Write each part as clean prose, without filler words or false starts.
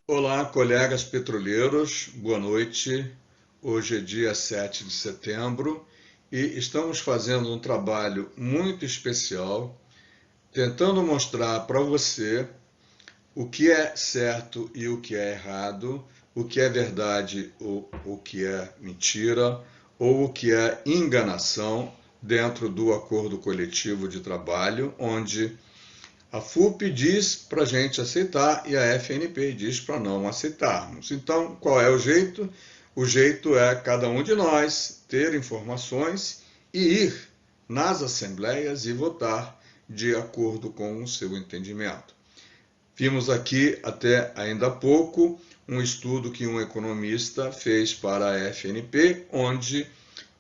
Olá, colegas petroleiros, boa noite. Hoje é dia 7 de setembro e estamos fazendo um trabalho muito especial, tentando mostrar para você o que é certo e o que é errado, o que é verdade ou o que é mentira, ou o que é enganação dentro do acordo coletivo de trabalho, onde a FUP diz para a gente aceitar e a FNP diz para não aceitarmos. Então, qual é o jeito? O jeito é cada um de nós ter informações e ir nas assembleias e votar de acordo com o seu entendimento. Vimos aqui, até ainda há pouco, um estudo que um economista fez para a FNP, onde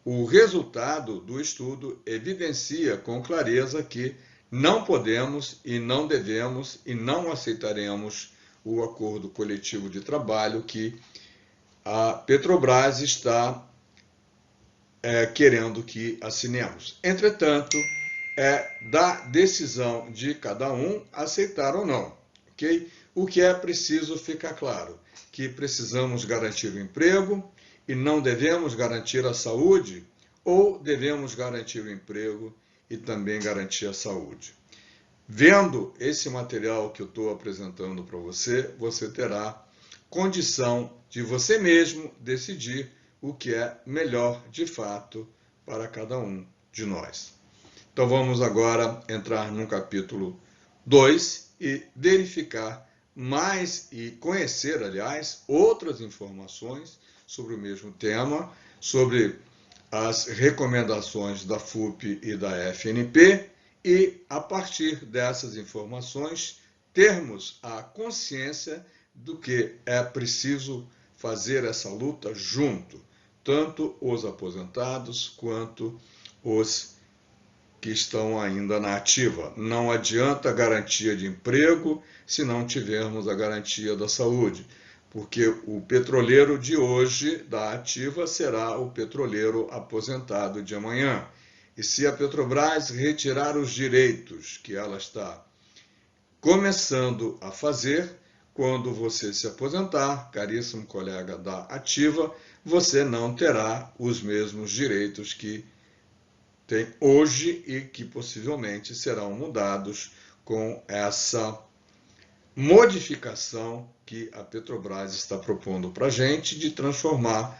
o resultado do estudo evidencia com clareza que não podemos e não devemos e não aceitaremos o acordo coletivo de trabalho que a Petrobras está querendo que assinemos. Entretanto, é da decisão de cada um aceitar ou não, ok? O que é preciso ficar claro? Que precisamos garantir o emprego e não devemos garantir a saúde, ou devemos garantir o emprego e também garantir a saúde. Vendo esse material que eu estou apresentando para você, você terá condição de você mesmo decidir o que é melhor de fato para cada um de nós. Então vamos agora entrar no capítulo 2 e verificar mais e conhecer, aliás, outras informações sobre o mesmo tema, sobre as recomendações da FUP e da FNP e, a partir dessas informações, termos a consciência do que é preciso fazer essa luta junto, tanto os aposentados quanto os que estão ainda na ativa. Não adianta a garantia de emprego se não tivermos a garantia da saúde, porque o petroleiro de hoje da ativa será o petroleiro aposentado de amanhã. E se a Petrobras retirar os direitos que ela está começando a fazer, quando você se aposentar, caríssimo colega da ativa, você não terá os mesmos direitos que tem hoje e que possivelmente serão mudados com essa modificação que a Petrobras está propondo para a gente de transformar,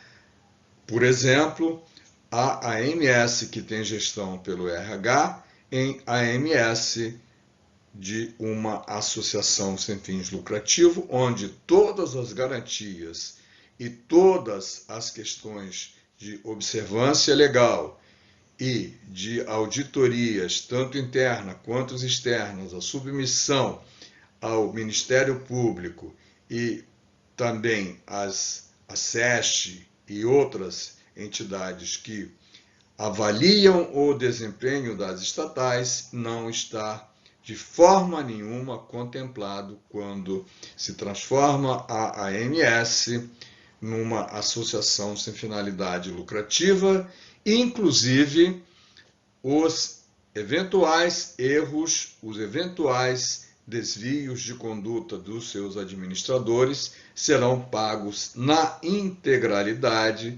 por exemplo, a AMS, que tem gestão pelo RH, em AMS de uma associação sem fins lucrativos, onde todas as garantias e todas as questões de observância legal e de auditorias, tanto interna quanto externas, a submissão ao Ministério Público e também a SESC e outras entidades que avaliam o desempenho das estatais, não está de forma nenhuma contemplado quando se transforma a AMS numa associação sem finalidade lucrativa, inclusive os eventuais erros, os eventuais desvios de conduta dos seus administradores serão pagos na integralidade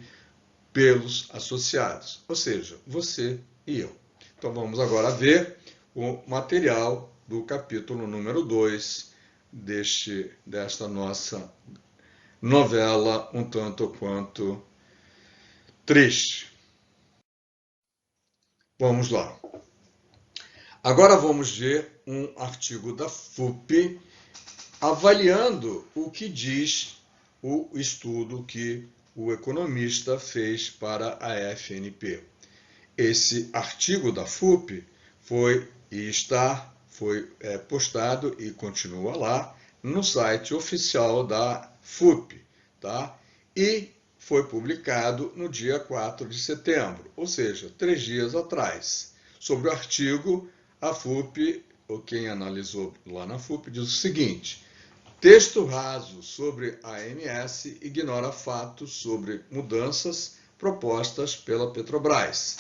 pelos associados, ou seja, você e eu. Então vamos agora ver o material do capítulo número 2 desta nossa novela um tanto quanto triste. Vamos lá. Agora vamos ver um artigo da FUP avaliando o que diz o estudo que o economista fez para a FNP. Esse artigo da FUP foi postado e continua lá no site oficial da FUP, tá? E foi publicado no dia 4 de setembro, ou seja, 3 dias atrás. Sobre o artigo, a FUP, ou quem analisou lá na FUP, diz o seguinte: texto raso sobre a AMS ignora fatos sobre mudanças propostas pela Petrobras.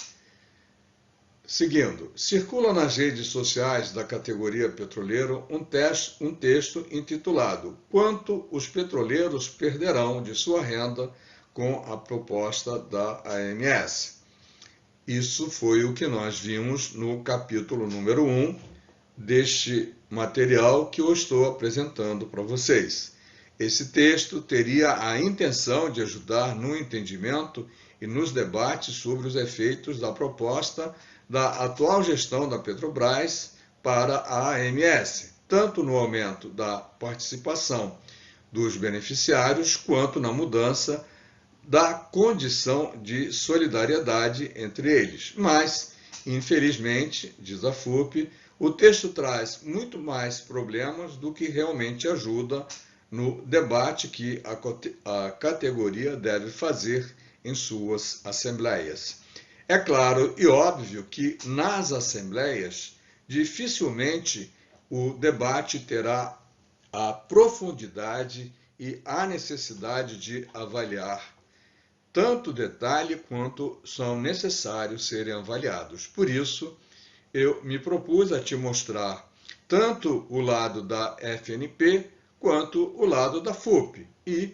Seguindo, circula nas redes sociais da categoria petroleiro um texto intitulado "Quanto os petroleiros perderão de sua renda com a proposta da AMS". Isso foi o que nós vimos no capítulo número 1 deste material que eu estou apresentando para vocês. Esse texto teria a intenção de ajudar no entendimento e nos debates sobre os efeitos da proposta da atual gestão da Petrobras para a AMS, tanto no aumento da participação dos beneficiários, quanto na mudança da condição de solidariedade entre eles. Mas, infelizmente, diz a FUP, o texto traz muito mais problemas do que realmente ajuda no debate que a categoria deve fazer em suas assembleias. É claro e óbvio que nas assembleias dificilmente o debate terá a profundidade e a necessidade de avaliar tanto detalhe quanto são necessários serem avaliados. Por isso, eu me propus a te mostrar tanto o lado da FNP quanto o lado da FUP. E,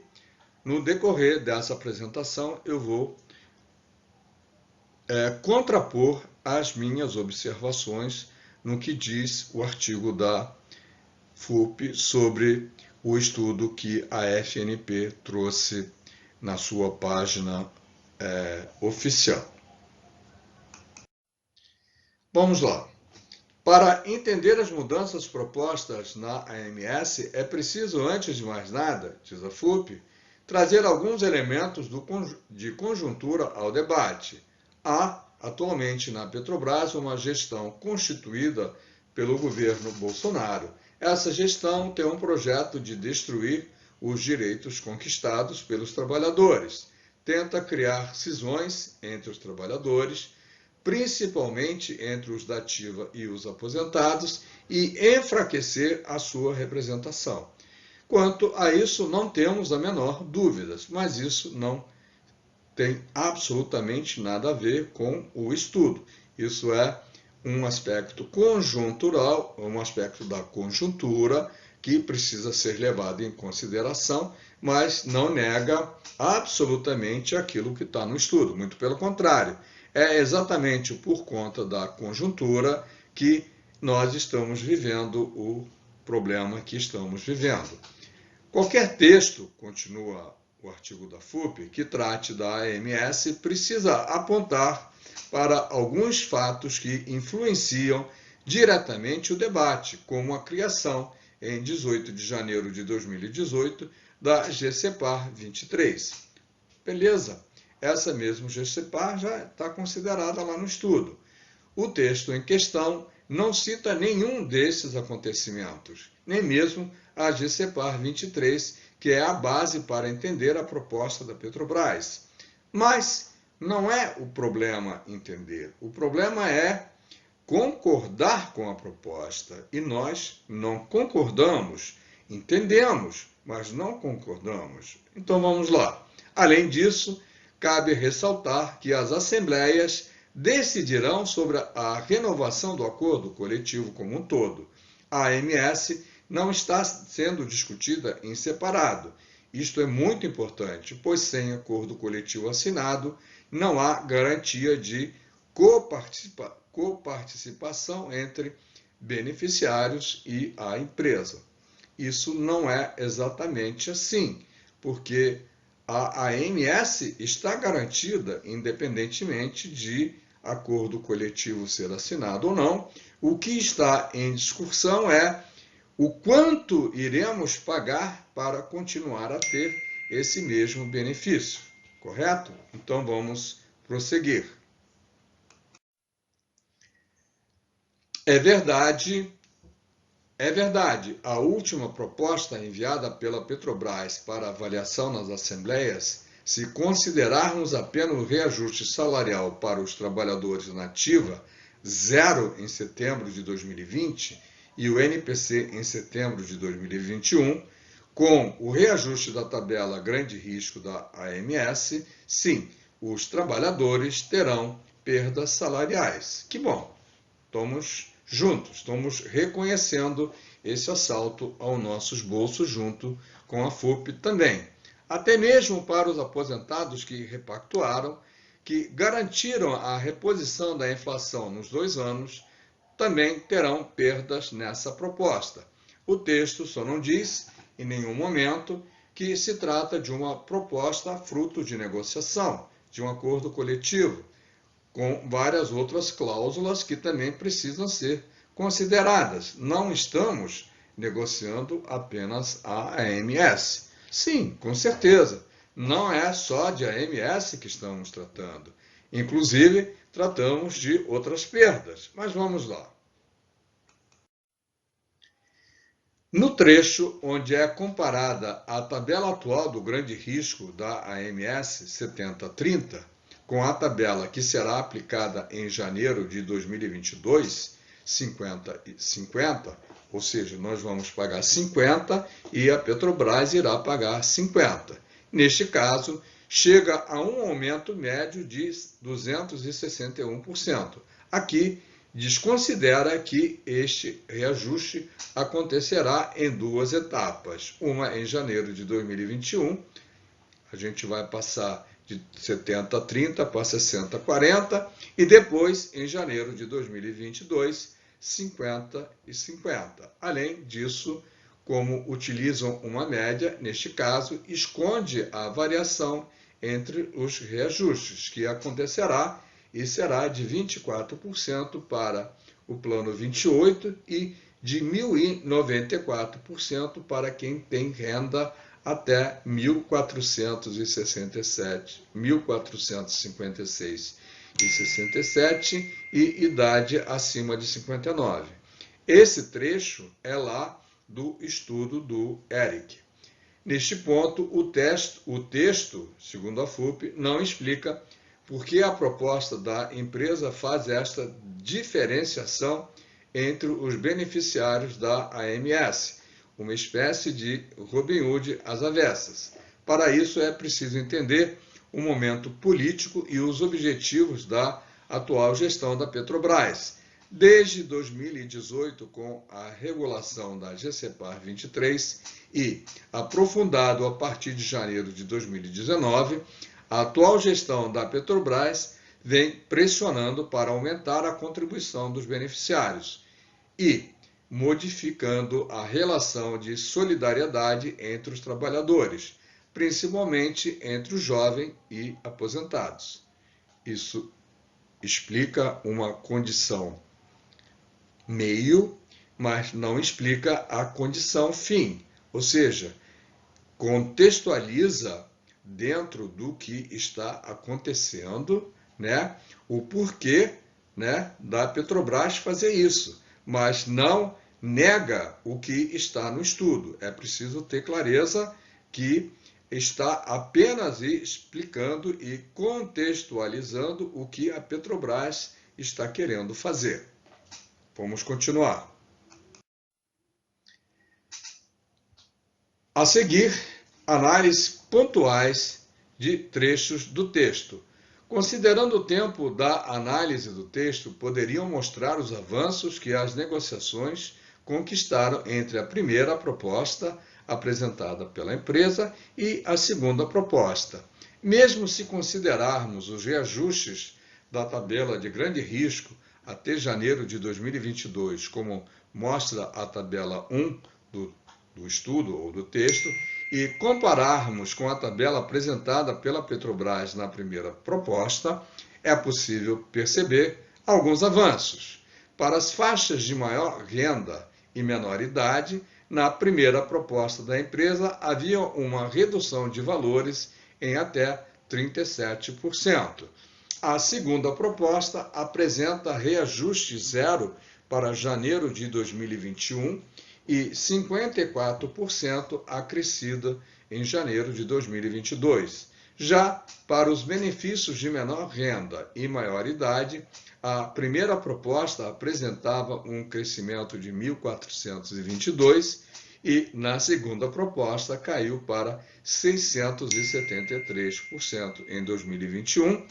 no decorrer dessa apresentação, eu vou contrapor as minhas observações no que diz o artigo da FUP sobre o estudo que a FNP trouxe na sua página oficial. Vamos lá. Para entender as mudanças propostas na AMS, é preciso, antes de mais nada, diz a FUP, trazer alguns elementos de conjuntura ao debate. Há, atualmente na Petrobras, uma gestão constituída pelo governo Bolsonaro. Essa gestão tem um projeto de destruir os direitos conquistados pelos trabalhadores. Tenta criar cisões entre os trabalhadores, principalmente entre os da ativa e os aposentados, e enfraquecer a sua representação. Quanto a isso, não temos a menor dúvida, mas isso não tem absolutamente nada a ver com o estudo. Isso é um aspecto conjuntural, um aspecto da conjuntura que precisa ser levado em consideração, mas não nega absolutamente aquilo que está no estudo. Muito pelo contrário, é exatamente por conta da conjuntura que nós estamos vivendo o problema que estamos vivendo. Qualquer texto, continua o artigo da FUP, que trate da AMS, precisa apontar para alguns fatos que influenciam diretamente o debate, como a criação, em 18 de janeiro de 2018, da GCPAR 23. Beleza, essa mesma GCPAR já está considerada lá no estudo. O texto em questão não cita nenhum desses acontecimentos, nem mesmo a GCPAR 23, que é a base para entender a proposta da Petrobras. Mas não é o problema entender, o problema é concordar com a proposta. E nós não concordamos, entendemos, mas não concordamos. Então vamos lá. Além disso, cabe ressaltar que as assembleias decidirão sobre a renovação do acordo coletivo como um todo. A AMS não está sendo discutida em separado. Isto é muito importante, pois sem acordo coletivo assinado, não há garantia de coparticipação entre beneficiários e a empresa. Isso não é exatamente assim, porque a AMS está garantida independentemente de acordo coletivo ser assinado ou não. O que está em discussão é o quanto iremos pagar para continuar a ter esse mesmo benefício, correto? Então vamos prosseguir. É verdade, a última proposta enviada pela Petrobras para avaliação nas assembleias, se considerarmos apenas o reajuste salarial para os trabalhadores na ativa, 0 em setembro de 2020, e o NPC em setembro de 2021, com o reajuste da tabela grande risco da AMS, sim, os trabalhadores terão perdas salariais. Que bom, estamos juntos, estamos reconhecendo esse assalto aos nossos bolsos junto com a FUP também. Até mesmo para os aposentados que repactuaram, que garantiram a reposição da inflação nos 2 anos, também terão perdas nessa proposta. O texto só não diz, em nenhum momento, que se trata de uma proposta fruto de negociação, de um acordo coletivo, com várias outras cláusulas que também precisam ser consideradas. Não estamos negociando apenas a AMS. Sim, com certeza, não é só de AMS que estamos tratando. Inclusive, tratamos de outras perdas. Mas vamos lá. No trecho onde é comparada a tabela atual do grande risco da AMS 7030 com a tabela que será aplicada em janeiro de 2022, 50-50, ou seja, nós vamos pagar 50 e a Petrobras irá pagar 50. Neste caso, chega a um aumento médio de 261%. Aqui, desconsidera que este reajuste acontecerá em 2 etapas. Uma em janeiro de 2021, a gente vai passar de 70-30 para 60-40, e depois, em janeiro de 2022, 50-50. Além disso, como utilizam uma média, neste caso, esconde a variação entre os reajustes, que acontecerá e será de 24% para o plano 28 e de 1.094% para quem tem renda até 1.456,67 e idade acima de 59. Esse trecho é lá do estudo do Eric. Neste ponto, o texto, segundo a FUP, não explica por que a proposta da empresa faz esta diferenciação entre os beneficiários da AMS, uma espécie de Robin Hood às avessas. Para isso, é preciso entender o momento político e os objetivos da atual gestão da Petrobras. Desde 2018, com a regulação da GCPAR 23 e aprofundado a partir de janeiro de 2019, a atual gestão da Petrobras vem pressionando para aumentar a contribuição dos beneficiários e modificando a relação de solidariedade entre os trabalhadores, principalmente entre o jovem e aposentados. Isso explica uma condição meio, mas não explica a condição fim, ou seja, contextualiza dentro do que está acontecendo, né, o porquê, né, da Petrobras fazer isso, mas não nega o que está no estudo. É preciso ter clareza que está apenas explicando e contextualizando o que a Petrobras está querendo fazer. Vamos continuar. A seguir, análises pontuais de trechos do texto. Considerando o tempo da análise do texto, poderiam mostrar os avanços que as negociações conquistaram entre a primeira proposta apresentada pela empresa e a segunda proposta. Mesmo se considerarmos os reajustes da tabela de grande risco até janeiro de 2022, como mostra a tabela 1 do estudo ou do texto, e compararmos com a tabela apresentada pela Petrobras na primeira proposta, é possível perceber alguns avanços. Para as faixas de maior renda e menor idade, na primeira proposta da empresa havia uma redução de valores em até 37%. A segunda proposta apresenta reajuste zero para janeiro de 2021 e 54% acrescida em janeiro de 2022. Já para os benefícios de menor renda e maior idade, a primeira proposta apresentava um crescimento de 1.422 e na segunda proposta caiu para 673% em 2021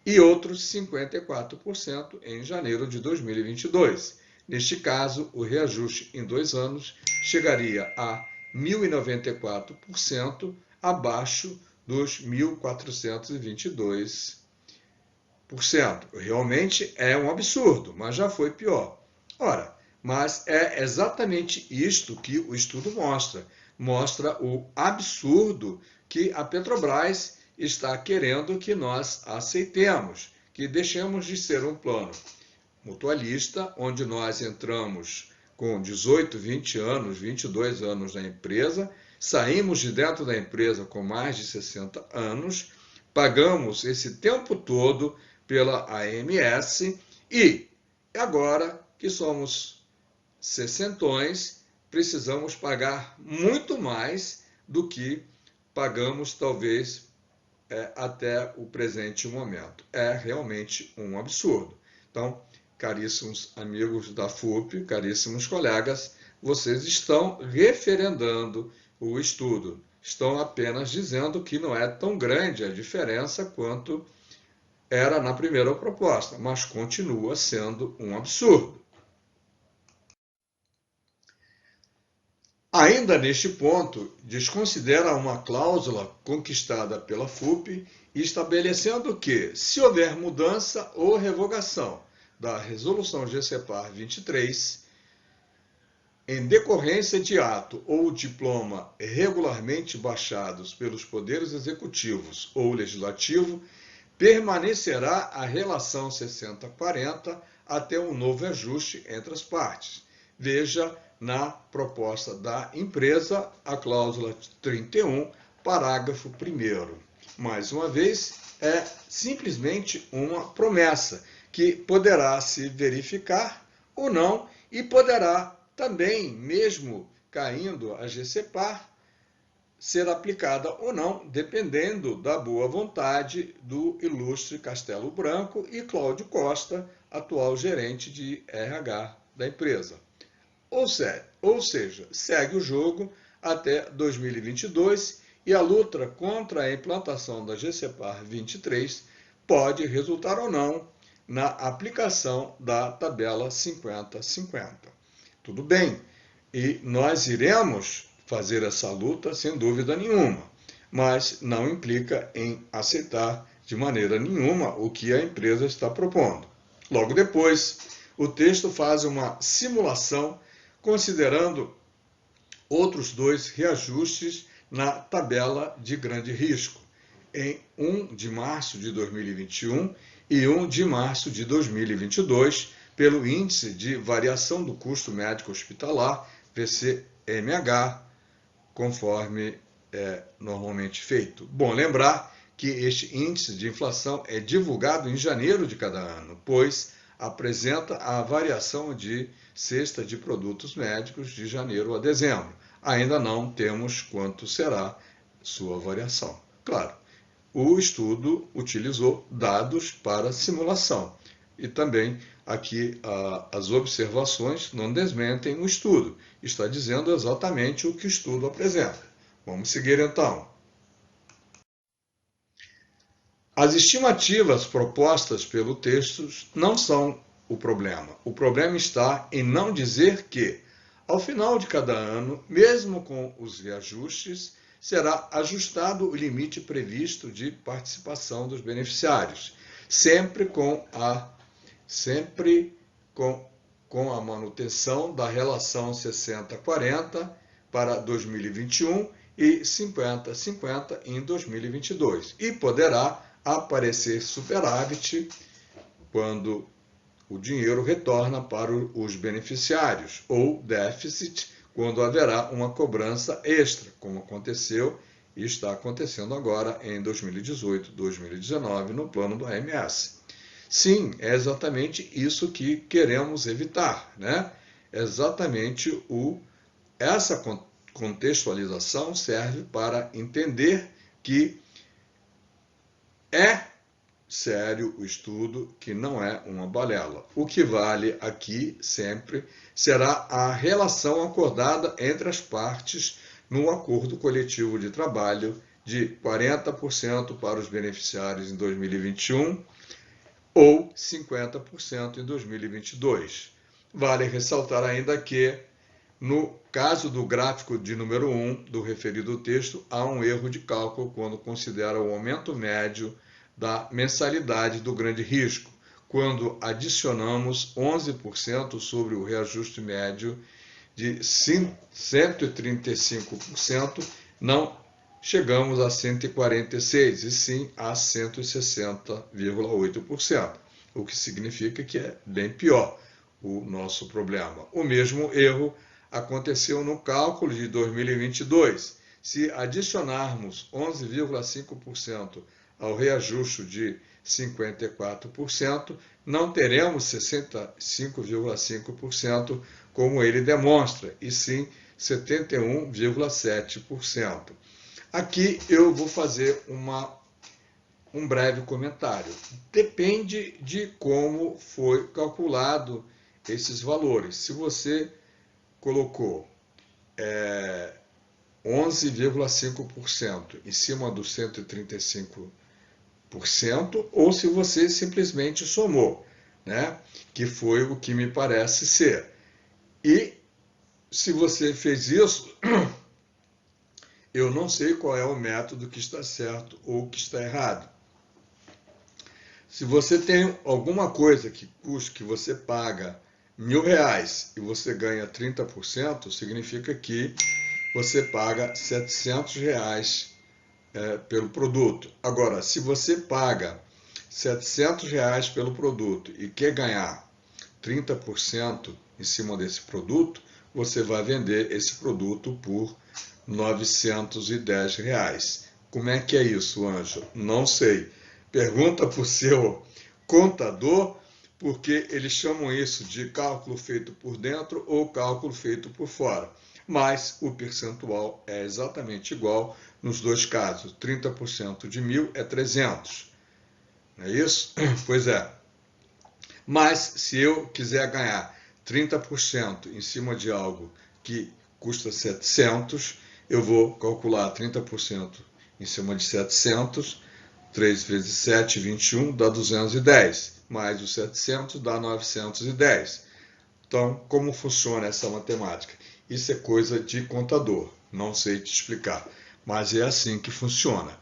e outros 54% em janeiro de 2022. Neste caso, o reajuste em 2 anos chegaria a 1.094%, abaixo dos 1.422%. Realmente é um absurdo, mas já foi pior. Ora, mas é exatamente isto que o estudo mostra. Mostra o absurdo que a Petrobras está querendo que nós aceitemos, que deixemos de ser um plano mutualista, onde nós entramos com 18, 20 anos, 22 anos na empresa, saímos de dentro da empresa com mais de 60 anos, pagamos esse tempo todo pela AMS e agora que somos sessentões, precisamos pagar muito mais do que pagamos talvez até o presente momento. É realmente um absurdo. Então, caríssimos amigos da FUP, caríssimos colegas, vocês estão referendando o estudo. Estão apenas dizendo que não é tão grande a diferença quanto era na primeira proposta, mas continua sendo um absurdo. Ainda neste ponto, desconsidera uma cláusula conquistada pela FUP, estabelecendo que, se houver mudança ou revogação da Resolução GCPAR 23, em decorrência de ato ou diploma regularmente baixados pelos poderes executivos ou legislativo, permanecerá a relação 60-40 até um novo ajuste entre as partes. Veja na proposta da empresa a cláusula 31, parágrafo 1º. Mais uma vez, é simplesmente uma promessa que poderá se verificar ou não e poderá também, mesmo caindo a GCPAR, ser aplicada ou não, dependendo da boa vontade do ilustre Castelo Branco e Cláudio Costa, atual gerente de RH da empresa. Ou seja, segue o jogo até 2022 e a luta contra a implantação da GCPAR 23 pode resultar ou não na aplicação da tabela 50-50. Tudo bem, e nós iremos fazer essa luta sem dúvida nenhuma, mas não implica em aceitar de maneira nenhuma o que a empresa está propondo. Logo depois, o texto faz uma simulação considerando outros 2 reajustes na tabela de grande risco, em 1 de março de 2021 e 1 de março de 2022, pelo Índice de Variação do Custo Médico Hospitalar, VCMH, conforme é normalmente feito. Bom lembrar que este índice de inflação é divulgado em janeiro de cada ano, pois apresenta a variação de cesta de produtos médicos de janeiro a dezembro. Ainda não temos quanto será sua variação. Claro, o estudo utilizou dados para simulação e também aqui as observações não desmentem o estudo. Está dizendo exatamente o que o estudo apresenta. Vamos seguir então. As estimativas propostas pelo texto não são o problema. O problema está em não dizer que, ao final de cada ano, mesmo com os reajustes, será ajustado o limite previsto de participação dos beneficiários, sempre com a manutenção da relação 60-40 para 2021 e 50-50 em 2022. E poderá aparecer superávit quando o dinheiro retorna para os beneficiários, ou déficit quando haverá uma cobrança extra, como aconteceu e está acontecendo agora em 2018, 2019, no plano do AMS. Sim, é exatamente isso que queremos evitar, né? Exatamente essa contextualização serve para entender que é sério o estudo, que não é uma balela. O que vale aqui sempre será a relação acordada entre as partes no acordo coletivo de trabalho de 40% para os beneficiários em 2021, ou 50% em 2022. Vale ressaltar ainda que, no caso do gráfico de número 1 do referido texto, há um erro de cálculo quando considera o aumento médio da mensalidade do grande risco, quando adicionamos 11% sobre o reajuste médio de 135%, não chegamos a 146%, e sim a 160,8%, o que significa que é bem pior o nosso problema. O mesmo erro aconteceu no cálculo de 2022. Se adicionarmos 11,5% ao reajuste de 54%, não teremos 65,5% como ele demonstra, e sim 71,7%. Aqui eu vou fazer um breve comentário. Depende de como foi calculado esses valores. Se você colocou 11,5% em cima dos 135%, ou se você simplesmente somou, né? Que foi o que me parece ser. E se você fez isso, eu não sei qual é o método que está certo ou que está errado. Se você tem alguma coisa que custa, que você paga R$1.000 e você ganha 30%, significa que você paga R$700 pelo produto. Agora, se você paga R$700 pelo produto e quer ganhar 30% em cima desse produto, você vai vender esse produto por R$910. Como é que é isso, Anjo? Não sei. Pergunta para o seu contador, porque eles chamam isso de cálculo feito por dentro ou cálculo feito por fora. Mas o percentual é exatamente igual nos dois casos. 30% de 1.000 é 300. Não é isso? Pois é. Mas se eu quiser ganhar 30% em cima de algo que custa 700, eu vou calcular 30% em cima de 700, 3 vezes 7, 21, dá 210, mais os 700 dá 910. Então, como funciona essa matemática? Isso é coisa de contador, não sei te explicar, mas é assim que funciona.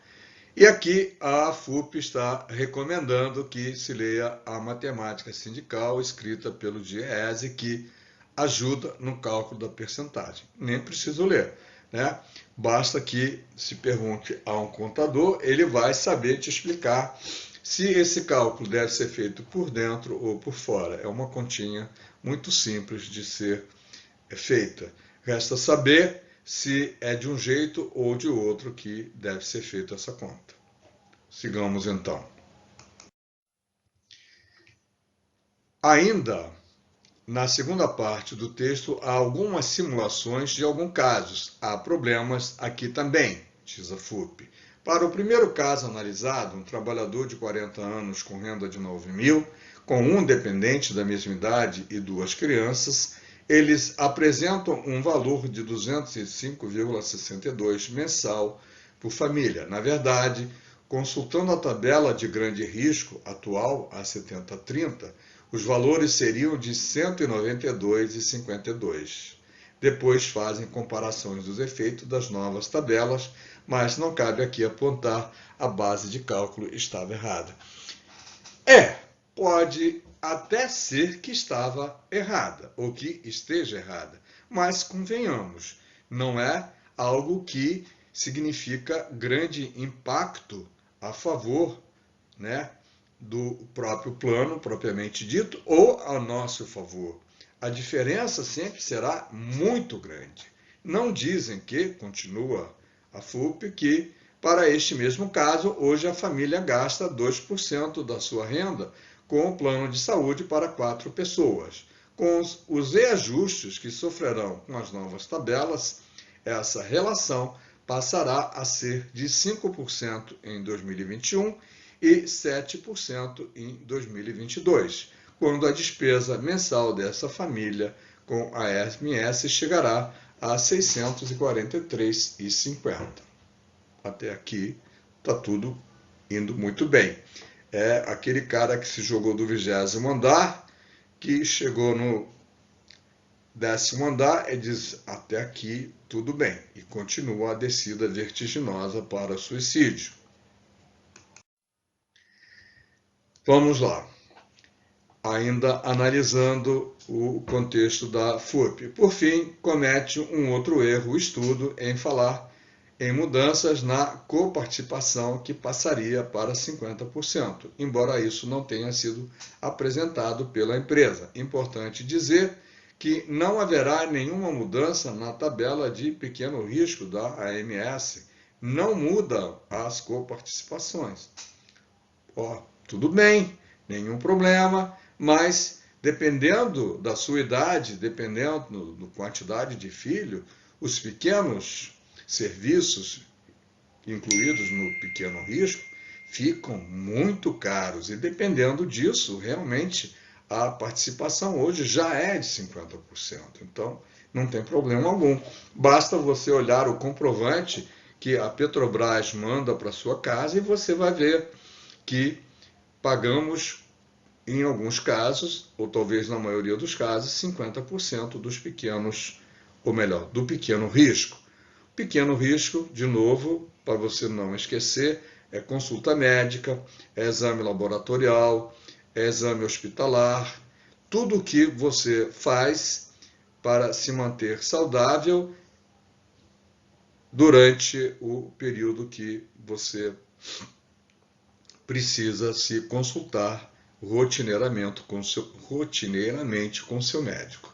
E aqui a AFUP está recomendando que se leia a matemática sindical escrita pelo DIEESE, que ajuda no cálculo da percentagem. Nem preciso ler, né? Basta que se pergunte a um contador, ele vai saber te explicar se esse cálculo deve ser feito por dentro ou por fora. É uma continha muito simples de ser feita. Resta saber se é de um jeito ou de outro que deve ser feita essa conta. Sigamos então. Ainda na segunda parte do texto, há algumas simulações de alguns casos. Há problemas aqui também, diz a FUP. Para o primeiro caso analisado, um trabalhador de 40 anos com renda de 9.000, com um dependente da mesma idade e 2 crianças, eles apresentam um valor de 205,62 mensal por família. Na verdade, consultando a tabela de grande risco atual, a 70/30, os valores seriam de 192,52. Depois fazem comparações dos efeitos das novas tabelas, mas não cabe aqui apontar a base de cálculo estava errada. Pode até ser que estava errada, ou que esteja errada, mas convenhamos, não é algo que significa grande impacto a favor, né, do próprio plano propriamente dito ou a nosso favor. A diferença sempre será muito grande. Não dizem que, continua a FUP, que para este mesmo caso, hoje a família gasta 2% da sua renda com o plano de saúde para 4 pessoas. Com os reajustes que sofrerão com as novas tabelas, essa relação passará a ser de 5% em 2021 e 7% em 2022, quando a despesa mensal dessa família com a SMS chegará a R$ 643,50. Até aqui está tudo indo muito bem. é aquele cara que se jogou do 20º andar, que chegou no 10º andar e diz, até aqui tudo bem, e continua a descida vertiginosa para suicídio. Vamos lá, ainda analisando o contexto da FUP. Por fim, comete um outro erro o estudo em falar em mudanças na coparticipação que passaria para 50%, embora isso não tenha sido apresentado pela empresa. Importante dizer que não haverá nenhuma mudança na tabela de pequeno risco da AMS, não muda as coparticipações. Tudo bem, nenhum problema, mas dependendo da sua idade, dependendo da quantidade de filho, os pequenos serviços incluídos no pequeno risco ficam muito caros e dependendo disso, realmente a participação hoje já é de 50%. Então, não tem problema algum. Basta você olhar o comprovante que a Petrobras manda para sua casa e você vai ver que pagamos, em alguns casos, ou talvez na maioria dos casos, 50% dos pequenos, ou melhor, do pequeno risco. Pequeno risco, de novo, para você não esquecer, é consulta médica, é exame laboratorial, é exame hospitalar, tudo o que você faz para se manter saudável durante o período que você precisa se consultar rotineiramente com seu médico.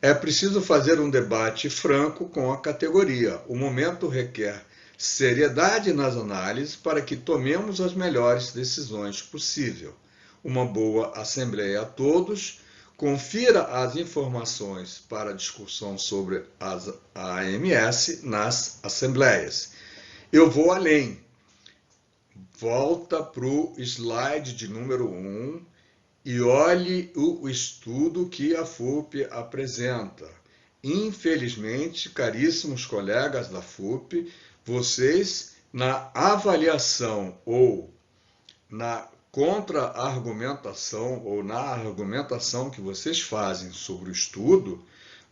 É preciso fazer um debate franco com a categoria. O momento requer seriedade nas análises para que tomemos as melhores decisões possível. Uma boa assembleia a todos. Confira as informações para discussão sobre as AMS nas assembleias. Eu vou além. Volta para o slide de número 1 e olhe o estudo que a FUP apresenta. Infelizmente, caríssimos colegas da FUP, vocês, na avaliação ou na contra-argumentação ou na argumentação que vocês fazem sobre o estudo,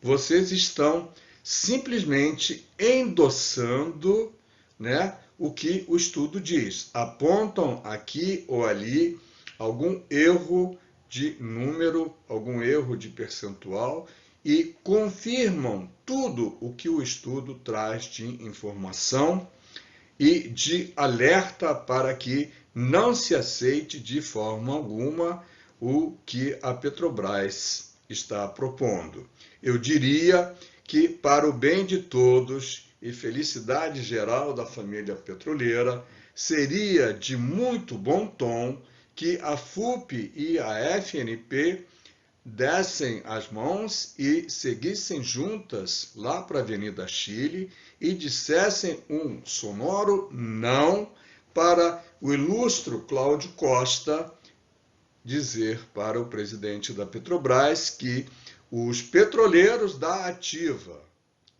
vocês estão simplesmente endossando, né, o que o estudo diz. Apontam aqui ou ali algum erro de número, algum erro de percentual e confirmam tudo o que o estudo traz de informação e de alerta para que não se aceite de forma alguma o que a Petrobras está propondo. Eu diria que, para o bem de todos e felicidade geral da família petroleira, seria de muito bom tom que a FUP e a FNP dessem as mãos e seguissem juntas lá para a Avenida Chile e dissessem um sonoro não para o ilustre Cláudio Costa dizer para o presidente da Petrobras que os petroleiros da ativa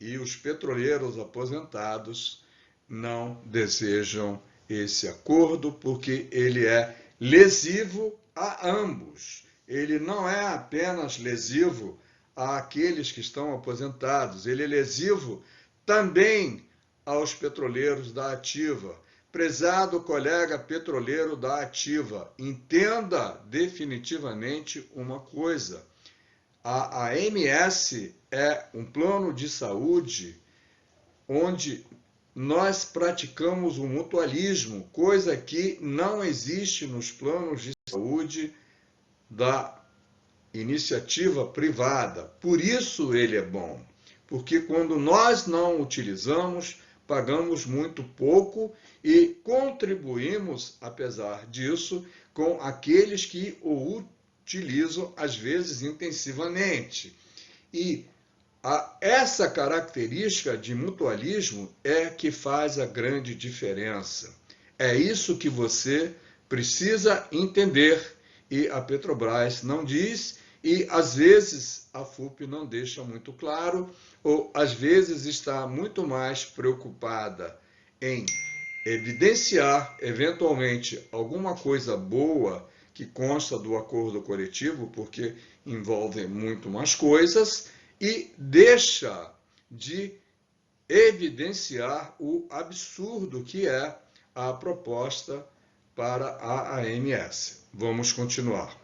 e os petroleiros aposentados não desejam esse acordo porque ele é lesivo a ambos. Ele não é apenas lesivo àqueles que estão aposentados, ele é lesivo também aos petroleiros da ativa. Prezado colega petroleiro da ativa, entenda definitivamente uma coisa. A AMS é um plano de saúde onde nós praticamos o mutualismo, coisa que não existe nos planos de saúde da iniciativa privada. Por isso ele é bom, porque quando nós não utilizamos, pagamos muito pouco e contribuímos, apesar disso, com aqueles que o utilizam, às vezes intensivamente. E essa característica de mutualismo é que faz a grande diferença. É isso que você precisa entender e a Petrobras não diz e às vezes a FUP não deixa muito claro ou às vezes está muito mais preocupada em evidenciar, eventualmente, alguma coisa boa que consta do acordo coletivo, porque envolve muito mais coisas, e deixa de evidenciar o absurdo que é a proposta para a AMS. Vamos continuar.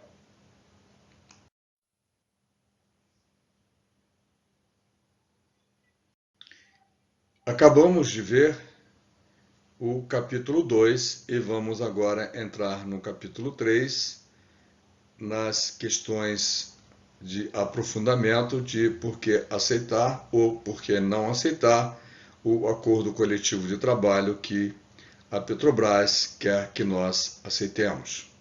Acabamos de ver o capítulo 2 e vamos agora entrar no capítulo 3, nas questões de aprofundamento de por que aceitar ou por que não aceitar o acordo coletivo de trabalho que a Petrobras quer que nós aceitemos.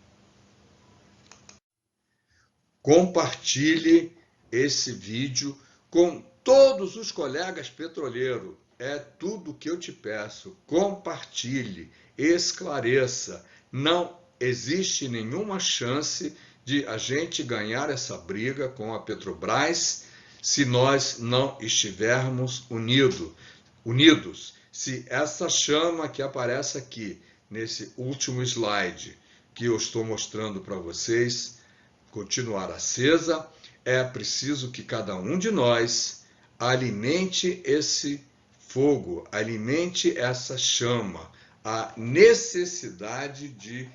Compartilhe esse vídeo com todos os colegas petroleiros. É tudo que eu te peço. Compartilhe, esclareça. Não existe nenhuma chance de a gente ganhar essa briga com a Petrobras se nós não estivermos unidos. Se essa chama que aparece aqui nesse último slide que eu estou mostrando para vocês continuar acesa, é preciso que cada um de nós alimente esse fogo, alimente essa chama, a necessidade de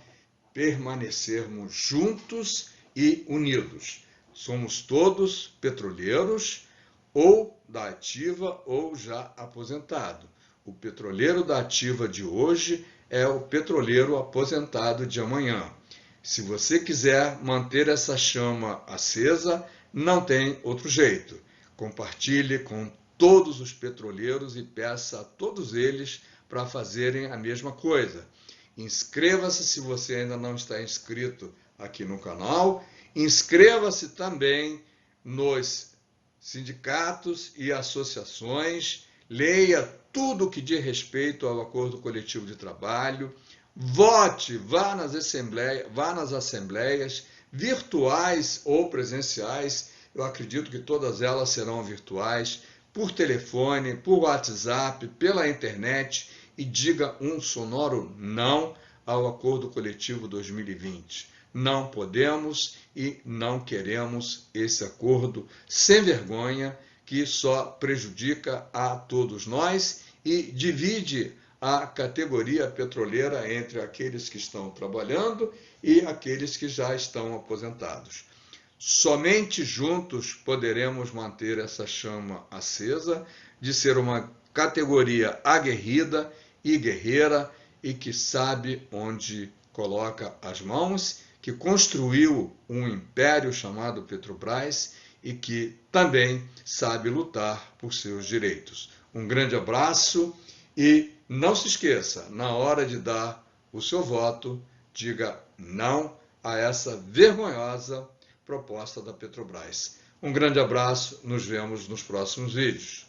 permanecermos juntos e unidos. Somos todos petroleiros, ou da ativa ou já aposentado. O petroleiro da ativa de hoje é o petroleiro aposentado de amanhã. Se você quiser manter essa chama acesa, não tem outro jeito. Compartilhe com todos os petroleiros e peça a todos eles para fazerem a mesma coisa. Inscreva-se se você ainda não está inscrito aqui no canal. Inscreva-se também nos sindicatos e associações. Leia tudo que diz respeito ao acordo coletivo de trabalho. Vote, vá nas assembleias virtuais ou presenciais. Eu acredito que todas elas serão virtuais, por telefone, por WhatsApp, pela internet, e diga um sonoro não ao acordo coletivo 2020. Não podemos e não queremos esse acordo sem vergonha que só prejudica a todos nós e divide a categoria petroleira entre aqueles que estão trabalhando e aqueles que já estão aposentados. Somente juntos poderemos manter essa chama acesa de ser uma categoria aguerrida e guerreira e que sabe onde coloca as mãos, que construiu um império chamado Petrobras e que também sabe lutar por seus direitos. Um grande abraço e não se esqueça, na hora de dar o seu voto, diga não a essa vergonhosa proposta da Petrobras. Um grande abraço, nos vemos nos próximos vídeos.